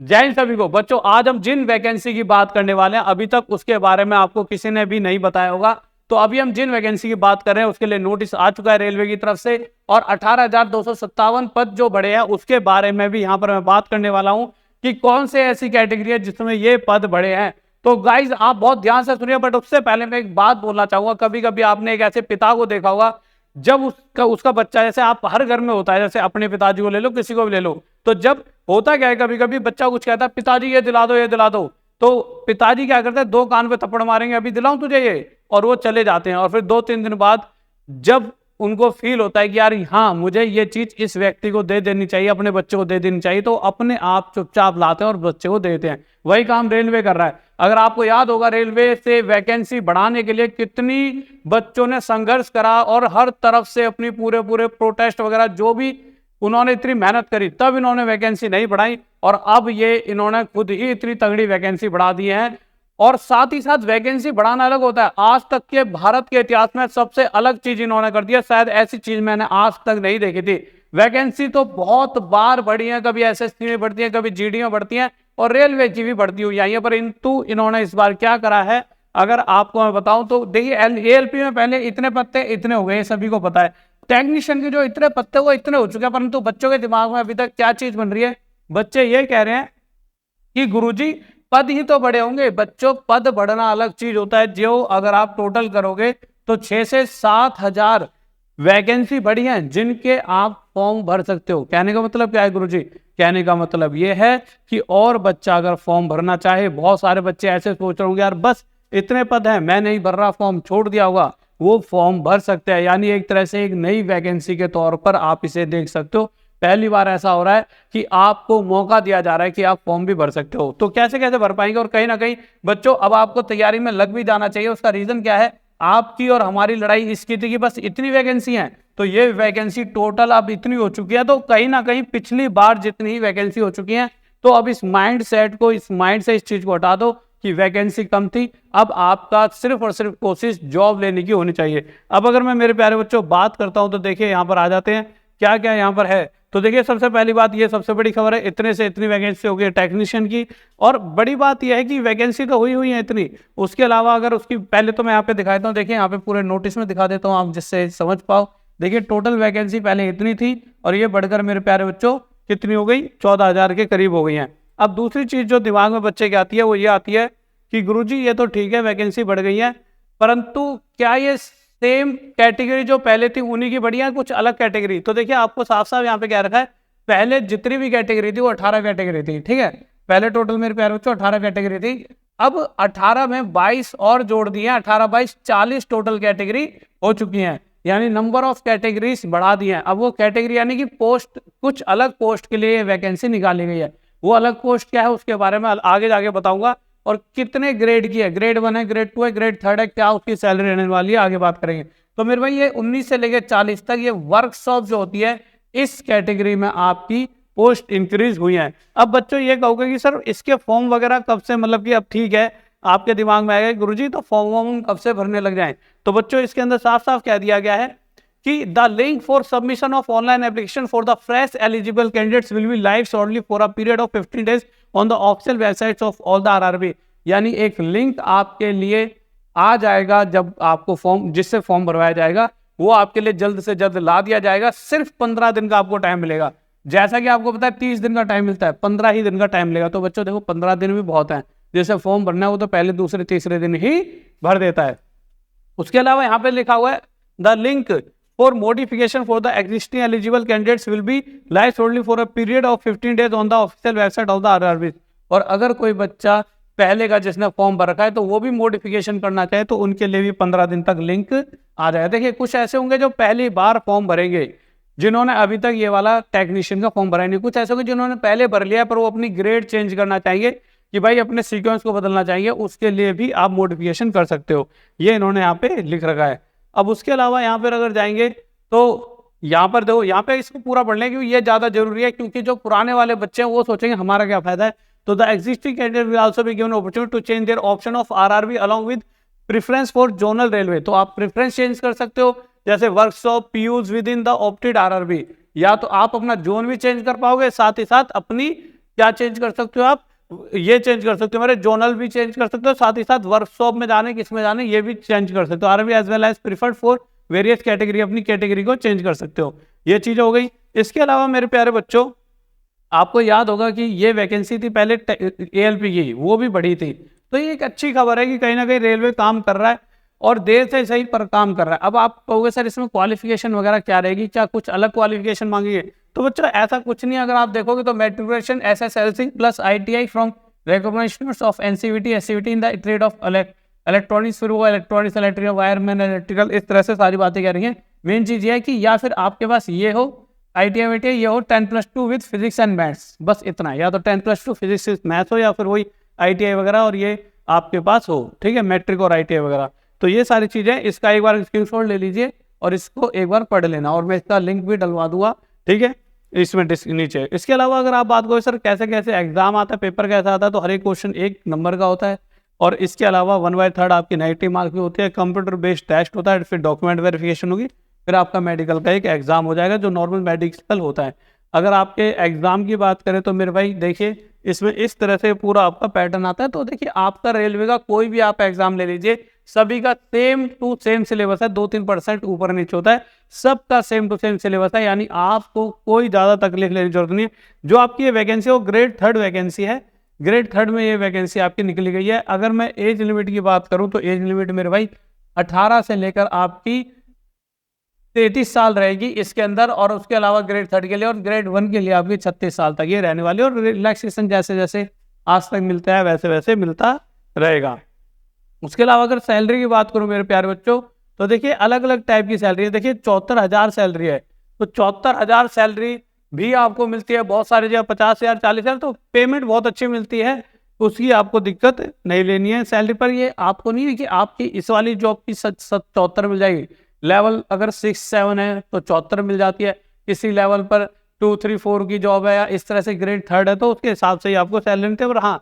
जय हिंद सभी को। बच्चों आज हम जिन वैकेंसी की बात करने वाले हैं अभी तक उसके बारे में आपको किसी ने भी नहीं बताया होगा। तो अभी हम जिन वैकेंसी की बात कर रहे हैं उसके लिए नोटिस आ चुका है रेलवे की तरफ से और 18,257 पद जो बढ़े हैं उसके बारे में भी यहाँ पर मैं बात करने वाला हूँ कि कौन से ऐसी कैटेगरी है जिसमें ये पद बढ़े हैं। तो गाइज आप बहुत ध्यान से सुनिए, बट उससे पहले मैं एक बात बोलना चाहूंगा। कभी कभी आपने एक ऐसे पिता को देखा होगा जब उसका बच्चा, जैसे आप हर घर में होता है, जैसे अपने पिताजी को ले लो, किसी को भी ले लो, तो जब होता क्या है कभी कभी बच्चा कुछ कहता है पिताजी ये दिला दो ये दिला दो, तो पिताजी क्या करते हैं, दो कान पे थप्पड़ मारेंगे अभी दिलाऊं तुझे ये, और वो चले जाते हैं। और फिर 2-3 दिन बाद जब उनको फील होता है कि यार हाँ मुझे ये चीज इस व्यक्ति को दे देनी चाहिए, अपने बच्चे को दे देनी चाहिए, तो अपने आप चुपचाप लाते हैं और बच्चे को देते हैं। वही काम रेलवे कर रहा है। अगर आपको याद होगा रेलवे से वैकेंसी बढ़ाने के लिए कितनी बच्चों ने संघर्ष करा और हर तरफ से अपनी पूरे प्रोटेस्ट वगैरह जो भी उन्होंने इतनी मेहनत करी, तब इन्होंने वैकेंसी नहीं बढ़ाई और अब ये इन्होंने खुद ही इतनी तगड़ी वैकेंसी बढ़ा दी है। और साथ ही साथ वैकेंसी बढ़ाना अलग होता है, आज तक के भारत के इतिहास में सबसे अलग चीज इन्होंने कर दिया। शायद ऐसी चीज मैंने आज तक नहीं देखी थी। वैकेंसी तो बहुत बार बढ़ी है, कभी एसएससी में बढ़ती है, कभी जीडी में बढ़ती है और रेलवे की भी बढ़ती हुई आई है। पर इन्होंने इस बार क्या करा है अगर आपको मैं बताऊं तो देखिए, एएलपी में पहले इतने पत्ते इतने हो गए, सभी को पता है। टेक्नीशियन के जो इतने पत्ते वो इतने हो चुके हैं, परंतु बच्चों के दिमाग में अभी तक क्या चीज बन रही है, बच्चे ये कह रहे हैं कि गुरुजी पद ही तो बड़े होंगे। बच्चों पद बढ़ना अलग चीज होता है। जो अगर आप टोटल करोगे तो 6 से 7 हजार वैकेंसी बढ़ी हैं जिनके आप फॉर्म भर सकते हो। कहने का मतलब क्या है गुरुजी? कहने का मतलब यह है कि और बच्चा अगर फॉर्म भरना चाहे, बहुत सारे बच्चे ऐसे सोच रहे होंगे यार बस इतने पद हैं मैं नहीं भर रहा, फॉर्म छोड़ दिया होगा, वो फॉर्म भर सकते हैं। यानी एक तरह से एक नई वैकेंसी के तौर पर आप इसे देख सकते हो। पहली बार ऐसा हो रहा है कि आपको मौका दिया जा रहा है कि आप फॉर्म भी भर सकते हो। तो कैसे कैसे भर पाएंगे? और कहीं ना कहीं बच्चों अब आपको तैयारी में लग भी जाना चाहिए। उसका रीजन क्या है? आपकी और हमारी लड़ाई इसकी थी कि बस इतनी वैकेंसी है, तो ये वैकेंसी टोटल अब इतनी हो चुकी है, तो कहीं ना कहीं पिछली बार जितनी ही वैकेंसी हो चुकी है, तो अब इस माइंड सेट को, इस माइंड से इस चीज को हटा दो कि वैकेंसी कम थी। अब आपका सिर्फ और सिर्फ कोशिश जॉब लेने की होनी चाहिए। अब अगर मैं मेरे प्यारे बच्चों बात करता हूं तो देखिए यहाँ पर आ जाते हैं क्या क्या यहाँ पर है। तो देखिए सबसे पहली बात, ये सबसे बड़ी खबर है, इतने से इतनी वैकेंसी हो गई टेक्नीशियन की। और बड़ी बात यह है कि वैकेंसी तो हुई है इतनी, उसके अलावा अगर उसकी पहले तो मैं यहाँ पे दिखा देता हूँ। देखिए यहाँ पे पूरे नोटिस में दिखा देता हूँ आप जिससे समझ पाओ। देखिए टोटल वैकेंसी पहले इतनी थी और ये बढ़कर मेरे प्यारे बच्चों कितनी हो गई? 14,000 के करीब हो गई है। अब दूसरी चीज जो दिमाग में बच्चे की आती है वो ये आती है कि गुरुजी ये तो ठीक है वैकेंसी बढ़ गई है, परंतु क्या ये सेम कैटेगरी जो पहले थी उन्हीं की बढ़िया कुछ अलग कैटेगरी? तो देखिए आपको साफ साफ यहाँ पे क्या रखा है, पहले जितनी भी कैटेगरी थी वो 18 कैटेगरी थी, ठीक है। पहले टोटल मेरे प्यारे बच्चों 18 कैटेगरी थी, अब 18 में 22 और जोड़ दिए, 18-22 40 टोटल कैटेगरी हो चुकी हैं। यानी नंबर ऑफ कैटेगरीज बढ़ा दिए हैं। अब वो कैटेगरी यानी कि पोस्ट, कुछ अलग पोस्ट के लिए वैकेंसी निकाली गई है। वो अलग पोस्ट क्या है उसके बारे में आगे जाके बताऊंगा। और कितने ग्रेड की है, ग्रेड 1 है, ग्रेड 2 है, ग्रेड 3 है, क्या उसकी सैलरी रहने वाली है, आगे बात करेंगे। तो मेरे भाई ये 19 से लेकर 40 तक ये वर्कशॉप जो होती है इस कैटेगरी में आपकी पोस्ट इंक्रीज हुई है। अब बच्चों ये कहोगे कि सर इसके फॉर्म वगैरह कब से, मतलब कि अब ठीक है आपके दिमाग में आएगा गुरुजी तो फॉर्म कब से भरने लग जाएं? तो बच्चों इसके अंदर साफ साफ कह दिया गया है कि the link for submission of online application for the fresh eligible candidates will be live shortly for a period of 15 days on the official websites of all the RRB. यानी एक लिंक आपके लिए आ जाएगा जब आपको फॉर्म, जिससे form भरवाया जाएगा वो आपके लिए जल्द से जल्द ला दिया जाएगा। सिर्फ 15 दिन का आपको टाइम मिलेगा। जैसा कि आपको पता है 30 दिन का टाइम मिलता है, 15 ही दिन का टाइम मिलेगा। तो बच्चों देखो 15 दिन भी बहुत है। जैसे फॉर्म भरना है वो तो पहले दूसरे तीसरे दिन ही भर देता है। उसके अलावा यहाँ पे लिखा हुआ है the link for modification for the existing eligible candidates will be live shortly for a period of 15 days on the official website of the RRB. और अगर कोई बच्चा पहले का जिसने फॉर्म भर रखा है तो वो भी मॉडिफिकेशन करना चाहे तो उनके लिए भी 15 दिन तक लिंक आ जाएगा। देखिए कुछ ऐसे होंगे जो पहली बार फॉर्म भरेंगे जिन्होंने अभी तक ये वाला टेक्नीशियन का फॉर्म भरा नहीं, कुछ ऐसे होंगे जिन्होंने पहले भर लिया पर वो अपनी ग्रेड चेंज करना चाहेंगे कि भाई अपने सीक्वेंस को बदलना चाहिए, उसके लिए भी आप मॉडिफिकेशन कर सकते हो। ये इन्होंने यहाँ पे लिख रखा है। अब उसके अलावा यहाँ पर अगर जाएंगे तो यहाँ पर देखो, यहाँ पे इसको पूरा पढ़ लें क्योंकि ये ज्यादा जरूरी है, क्योंकि जो पुराने वाले बच्चे हैं वो सोचेंगे हमारा क्या फायदा है। तो the existing candidate will also be given opportunity to change their option of RRB along with preference for zonal railway. तो आप प्रेफरेंस चेंज कर सकते हो, जैसे workshop PUs within the opted RRB, या तो आप अपना जोन भी चेंज कर पाओगे, साथ ही साथ अपनी क्या चेंज कर सकते हो आप, ये चेंज कर सकते हो, मेरे जोनल भी चेंज कर सकते हो, साथ ही साथ वर्कशॉप में जाने, किस में जाने, ये भी चेंज कर सकते हो। RB as well as preferred for various category, अपनी कैटेगरी को चेंज कर सकते हो। ये चीज हो गई। इसके अलावा मेरे प्यारे बच्चों, आपको याद होगा कि ये वैकेंसी थी पहले एएलपी की, वो भी बढ़ी थी। तो ये एक अच्छी खबर है कि कहीं ना कहीं रेलवे काम कर रहा है और देर से सही पर काम कर रहा है। अब आप कहोगे सर इसमें क्वालिफिकेशन वगैरह क्या रहेगी, क्या कुछ अलग क्वालिफिकेशन मांगेंगे? तो बच्चों ऐसा कुछ नहीं है। अगर आप देखोगे तो matriculation SSLC plus ITI from recognitions of NCVT SCVT in the trade off electronics, फिर वो इलेक्ट्रॉनिक्स, इलेक्ट्रिकल, वायरमैन, इलेक्ट्रिकल, इस तरह से सारी बातें कह रही हैं। मेन चीज ये है कि या फिर आपके पास ये हो ITI ये हो 10+2 विद फिजिक्स एंड मैथ्स, बस इतना, या तो 10+2 फिजिक्स मैथ्स हो या फिर वही ITI वगैरह और ये आपके पास हो, ठीक है, मैट्रिक और ITI वगैरह। तो ये सारी चीजें, इसका एक बार स्क्रीनशॉट ले लीजिए और इसको एक बार पढ़ लेना, और मैं इसका लिंक भी डलवा दूंगा, ठीक है, इसमें नीचे। इसके अलावा अगर आप बात करो सर कैसे कैसे एग्जाम आता है, पेपर कैसा आता है, तो हर एक क्वेश्चन 1 नंबर का होता है, और इसके अलावा 1/3 आपकी नेगेटिव मार्क्स भी होती है, कंप्यूटर बेस्ड टेस्ट होता है, फिर डॉक्यूमेंट वेरिफिकेशन होगी, फिर आपका मेडिकल का एक एग्जाम हो जाएगा जो नॉर्मल मेडिकल होता है। अगर आपके एग्जाम की बात करें तो मेरे भाई देखिए, इसमें इस तरह से पूरा आपका पैटर्न आता है। तो देखिए आपका रेलवे का कोई भी आप एग्जाम ले लीजिए, सभी का सेम टू सेम सिलेबस है, 2-3% ऊपर नीचे होता है, सबका सेम टू सेम सिलेबस है, यानी आपको कोई ज्यादा तकलीफ लेने की जरूरत नहीं है। जो आपकी ये वैकेंसी है वो ग्रेड 3 वैकेंसी है, ग्रेड 3 में ये वैकेंसी आपकी निकली गई है। अगर मैं एज लिमिट की बात करूं तो एज लिमिट मेरे भाई 18 से लेकर आपकी 33 साल रहेगी इसके अंदर, और उसके अलावा ग्रेड 3 के लिए और ग्रेड 1 के लिए आपकी 36 साल तक ये रहने वाली है, और रिलैक्सेशन जैसे जैसे आज तक मिलता है वैसे वैसे मिलता रहेगा। उसके अलावा अगर सैलरी की बात करूं मेरे प्यारे बच्चों, तो देखिए अलग अलग टाइप की सैलरी है। देखिए 74,000 सैलरी है, तो 74,000 सैलरी भी आपको मिलती है। बहुत सारे जगह 50,000 40,000, तो पेमेंट बहुत अच्छी मिलती है, उसकी आपको दिक्कत नहीं लेनी है सैलरी पर। ये आपको नहीं है कि आपकी इस वाली जॉब की 74 मिल जाएगी, लेवल अगर 6-7 है तो 74 मिल जाती है, किसी लेवल पर 2-3-4 की जॉब है या इस तरह से ग्रेड 3 है तो उसके हिसाब से ही आपको सैलरी मिलती है। और हाँ,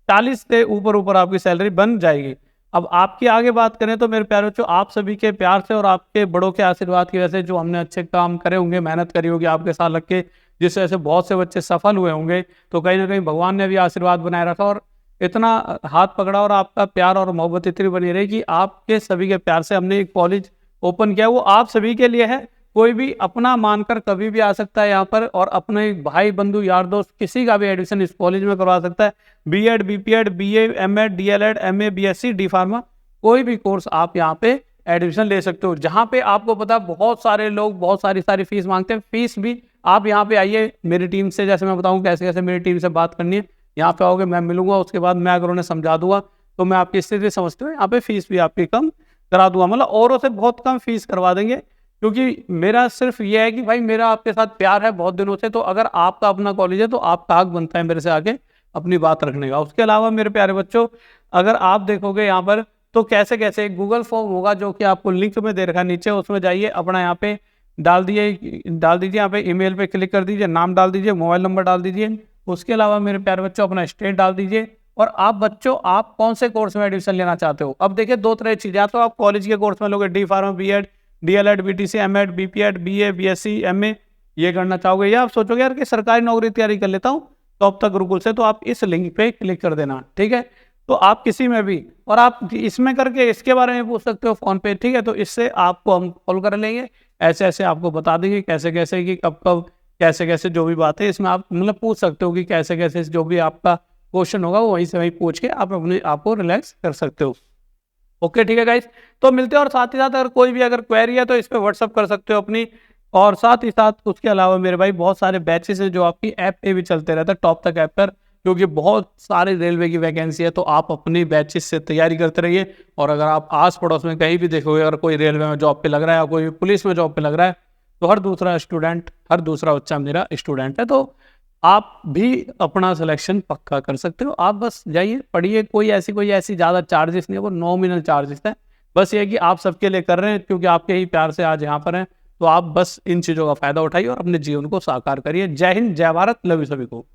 40 से ऊपर आपकी सैलरी बन जाएगी। अब आपकी आगे बात करें तो मेरे प्यारे बच्चों, आप सभी के प्यार से और आपके बड़ों के आशीर्वाद की वजह से, जो हमने अच्छे काम करे होंगे, मेहनत करी होगी आपके साथ लग के, जिस वजह से बहुत से बच्चे सफल हुए होंगे, तो कहीं ना कहीं भगवान ने भी आशीर्वाद बनाए रखा और इतना हाथ पकड़ा, और आपका प्यार और मोहब्बत इतनी बनी रही कि आपके सभी के प्यार से हमने एक कॉलेज ओपन किया। वो आप सभी के लिए है, कोई भी अपना मानकर कभी भी आ सकता है यहाँ पर, और अपने भाई बंधु यार दोस्त किसी का भी एडमिशन इस कॉलेज में करवा सकता है। BEd, BPEd, BA, MEd, DElEd, MA, BSc, D pharma, कोई भी कोर्स आप यहाँ पे एडमिशन ले सकते हो। जहाँ पे आपको पता बहुत सारे लोग बहुत सारी फीस मांगते हैं, फीस भी आप यहाँ पे आइए मेरी टीम से, जैसे मैं बताऊँ कैसे कैसे मेरी टीम से बात करनी है। यहाँ पे आओगे, मैं मिलूंगा, उसके बाद मैं अगर उन्हें समझा दूंगा तो मैं आपकी स्थिति समझते हुए यहाँ पे फीस भी आपकी कम करा दूंगा, मतलब औरों से बहुत कम फीस करवा देंगे, क्योंकि मेरा सिर्फ ये है कि भाई मेरा आपके साथ प्यार है बहुत दिनों से। तो अगर आपका अपना कॉलेज है तो आपका हक बनता है मेरे से आके अपनी बात रखने का। उसके अलावा मेरे प्यारे बच्चों, अगर आप देखोगे यहाँ पर तो कैसे कैसे गूगल फॉर्म होगा, जो कि आपको लिंक में दे रखा है नीचे, उसमें जाइए, अपना यहाँ पे डाल दीजिए यहाँ पे ईमेल पे क्लिक कर दीजिए, नाम डाल दीजिए, मोबाइल नंबर डाल दीजिए। उसके अलावा मेरे प्यारे बच्चों अपना स्टेट डाल दीजिए, और आप बच्चों आप कौन से कोर्स में एडमिशन लेना चाहते हो। अब देखिए 2 तरह की चीजें, या तो आप कॉलेज के कोर्स में लोगे, D pharma, BEd, DElEd, BTC, MEd, BPEd, BA, BSc, MA, ये करना चाहोगे, या आप सोचोगे यार कि सरकारी नौकरी तैयारी कर लेता हूँ तो अब तक गुरुकुल से, तो आप इस लिंक पे क्लिक कर देना, ठीक है। तो आप किसी में भी, और आप इसमें करके इसके बारे में पूछ सकते हो फोन पे, ठीक है। तो इससे आपको हम कॉल कर लेंगे, ऐसे ऐसे आपको बता देंगे कैसे कैसे कि कब कब कैसे कैसे जो भी बात है इसमें आप मतलब पूछ सकते हो कि कैसे कैसे जो भी आपका क्वेश्चन होगा वो वहीं से वहीं पूछ के आप अपने आप को रिलैक्स कर सकते हो। ओके, ठीक है गाइस, तो मिलते हैं। और साथ ही साथ अगर कोई भी अगर क्वेरी है तो इस पे व्हाट्सअप कर सकते हो अपनी, और साथ ही साथ उसके अलावा मेरे भाई बहुत सारे बैचेस हैं जो आपकी ऐप पे भी चलते रहते हैं, टॉप तक ऐप पर, क्योंकि बहुत सारे रेलवे की वैकेंसी है। तो आप अपनी बैचेस से तैयारी करते रहिए, और अगर आप आस पड़ोस में कहीं भी देखोगे अगर कोई रेलवे में जॉब पे लग रहा है या कोई पुलिस में जॉब पे लग रहा है, तो हर दूसरा बच्चा मेरा स्टूडेंट है। तो आप भी अपना सिलेक्शन पक्का कर सकते हो। आप बस जाइए, पढ़िए, कोई ऐसी ज़्यादा चार्जेस नहीं है, वो नॉमिनल चार्जेस है। बस ये कि आप सबके लिए कर रहे हैं क्योंकि आपके ही प्यार से आज यहाँ पर हैं। तो आप बस इन चीज़ों का फायदा उठाइए और अपने जीवन को साकार करिए। जय हिंद, जय भारत, लव यू सभी को।